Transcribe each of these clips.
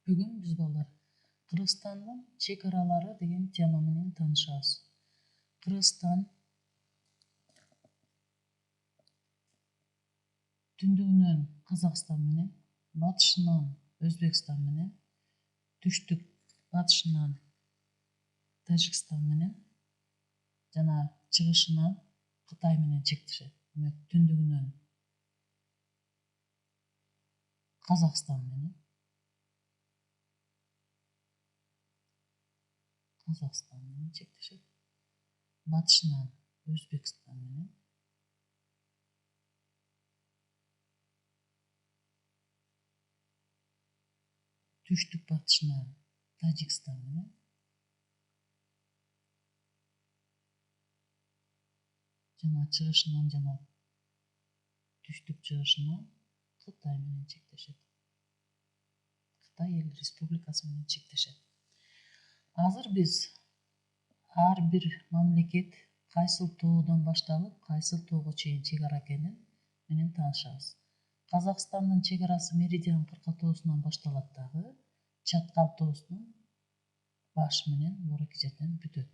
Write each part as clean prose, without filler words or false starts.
Бүгүн биз балдар Кыргызстандын чек аралары деген тема менен таанышабыз. Кыргызстан түндүгүнөн Казакстан менен, батышынан Өзбекстан менен, түштүк батышынан Тажикстан менен жана чыгышынан Кытай менен чектешет. Демек түндүгүнөн Казакстан менен чектешет. Батышынан Өзбекстан менен, түштүк батышынан Тажикстан менен, жана чыгышынан жана түштүк чыгышынан Кытай менен чектешет. Кытай эл республикасы менен чектешет. Азыр биз ар бир мамлекет кайсыл тоодон башталып, кайсыл тоого чейин чек ара экени менен таанышабыз. Казакстандын чек арасы Меридиан кыркатоосунан башталат дагы, Чаткал тоосунун баш менен мурунку жерден бүтөт.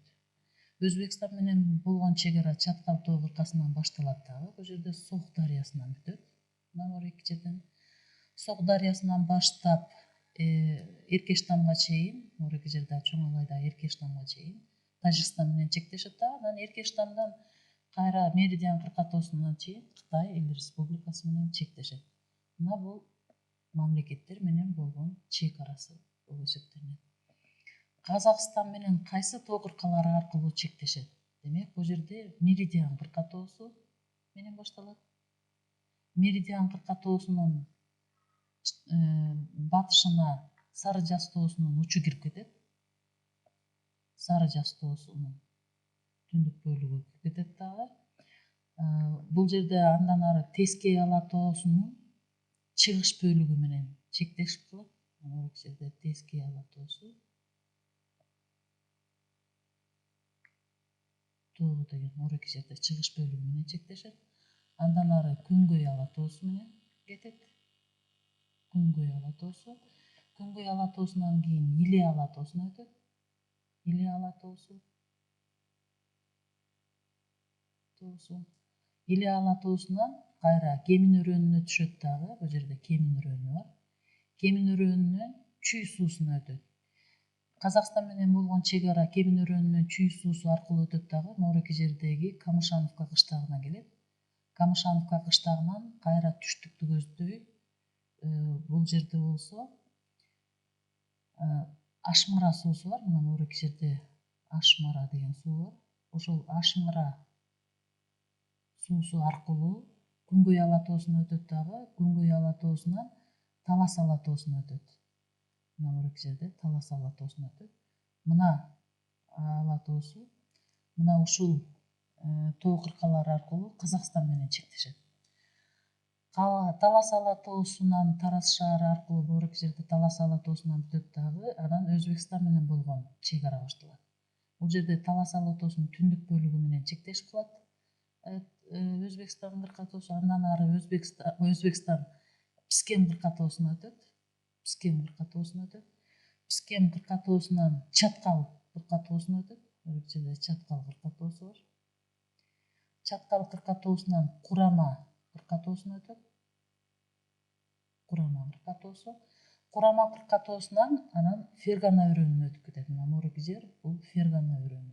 Өзбекстан менен болгон чек ара Чаткал тоо кыркасынан башталат дагы, бул жерде Сох дарыясынан бүтөт. Мурунку жерден Сох дарыясынан баштап Эркештамга чейин, мурунку жерде Чоң Алайда Эркештамга чейин Тажикстан менен чектешет да, анан Эркештамдан кайра Меридиан кыркатоосуна чейин Кытай эл республикасы менен чектешет. Мына бул мамлекеттер менен болгон чек арасы болуп эсептелет. Казакстан менен кайсы тоо кыркалары аркылуу чектешет? Демек, бул жерде Меридиан кыркатоосу менен башталат. Меридиан кыркатоосунун батышына Сары Жаз тоосунун учу кирип кетет. Сары Жаз тоосунун түндүк бөлүгү кирип кетет дагы. Бул жерде андан ары Тескей Ала тоосунун чыгыш бөлүгү менен чектешип калат. Мурунку жерде Тескей Ала тоосу деген мурунку жерде чыгыш бөлүгү менен чектешет. Андан ары Күнгөй Ала тоосу менен кетет. Күнгөй Ала тоосу. Күнгөй Ала тоосунан кийин Иле Ала тоосуна өтөт. Иле Ала тоосу. Иле Ала тоосунан кайра Кемин өрөөнүнө түшөт дагы. Бул жерде Кемин өрөөнү бар. Кемин өрөөнүнөн Чүй суусуна өтөт. Казакстан менен болгон чек ара Кемин өрөөнүнөн Чүй суусу аркылуу өтөт дагы, мурунку жердеги Камышановка кыштагына келет. Камышановка кыштагынан кайра түштүктү көздөй. Бул жерде болсо Ашмара суусу бар. Мына мурунку жерде Ашмара деген суу бар. Ошол Ашмара суусу аркылуу Күнгөй Ала тоосуна өтөт дагы, Күнгөй Ала тоосунан Талас Ала тоосуна өтөт. Мына мурунку жерде Талас Ала тоосуна өтөт. Мына Ала тоосу, мына ушул тоо кыркалары аркылуу Казакстан менен чектешет. Талас Ала тоосунан Тараз шаары аркылуу мурунку жерде Талас Ала тоосунан бүтөт дагы, анан Өзбекстан менен болгон чек ара башталат. Бул жерде Талас Ала тоосунун түндүк бөлүгү менен чектешип калат Өзбекстан кыркатоосу. Андан ары Өзбекстан Пскем кыркатоосуна өтөт. Пскем кыркатоосунан Чаткал кыркатоосуна өтөт. Мурунку жерде Чаткал кыркатоосу бар. Чаткал кыркатоосунан Курама кыркатоосуна өтөт. Курама кыркатоосунан анан Фергана өрөөнүнө өтүп кетет. Мына мурунку жер бул Фергана өрөөнү.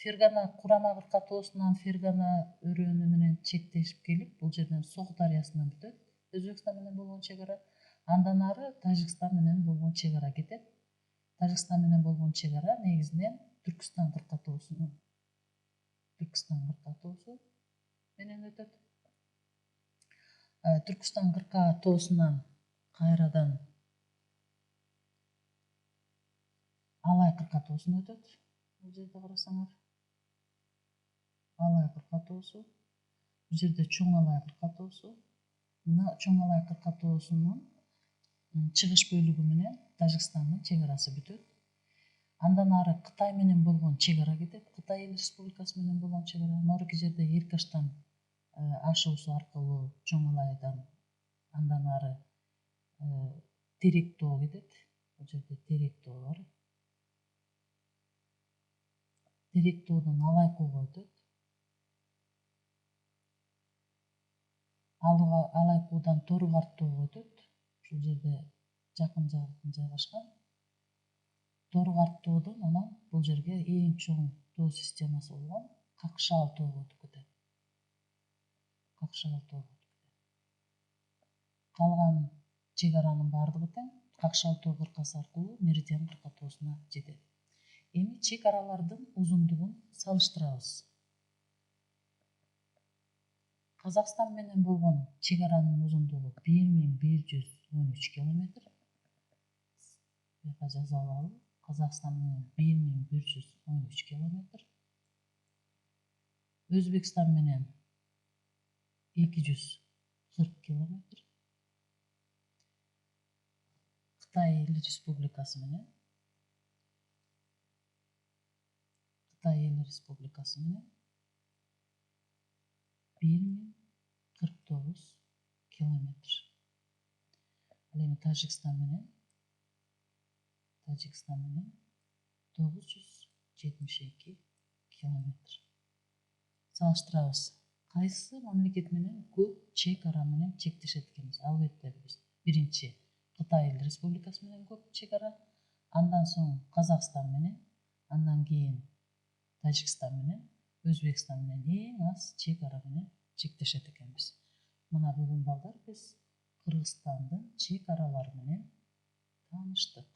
Фергана Курама кыркатоосунан Фергана өрөөнү менен чектешип келип, бул жерден Сох дарыясынан бүтөт. Өзбекстан менен болгон чек ара. Андан ары Тажикстан менен болгон чек ара кетет. Тажикстан менен болгон чек ара негизинен Түркстан кыркатоосу менен өтөт. Түркстан кыркатоосунан кайрадан Алай кыркатоосуна өтөт. Бул жерде карасаңар, Алай кыркатоосу. Бул жерде Чоң Алай кыркатоосу. Мына Чоң Алай кыркатоосунун чыгыш бөлүгү менен Тажикстандын чек арасы бүтөт. Андан ары Кытай менен болгон чек ара кетет. Кытай эл республикасы менен болгон чек ара. Мурунку жерде Эркештам ашуусу аркылуу Чоң Алайдан андан ары Терек тоо кетет. Бул жерде Терек тоо бар. Терек тоодон Алайкууга өтөт. Алайкуудан Торукарт тоого өтөт. Ушул жерде жакын жайгашкан. Торукарт тоодон анан бул жерге эң чоң тоо системасы болгон Какшаал тоого өтүп кетет. Какшаал тоого өтүп кетет. Калган чек-аранын баардыгы тең Какшаал тоо кыркасы аркылуу Меридиан кырка тоосуна жетет. Эми чек-аралардын узундугун салыштырабыз. Казакстан менен болгон чек-аранын узундугу 1113 километр. Буяка жазып алалы. Казакстан менен 1113 километр. Өзбекстан менен 240 километр. Кытай Эл Республикасы менен 1049 километр. Ал эми Тажикстан менен 972 километр. Салыштырабыз. Кайсы мамлекет менен көп чек-ара менен чектешет экенбиз? Албетте биз биринчи Кытай Эл Республикасы менен көп чек-ара, андан соң Казакстан менен, андан кийин Тажикстан менен, Өзбекстан менен эң аз чек-ара менен чектешет экенбиз. Мына бүгүн балдар биз Кыргызстандын чек-аралары менен тааныштык.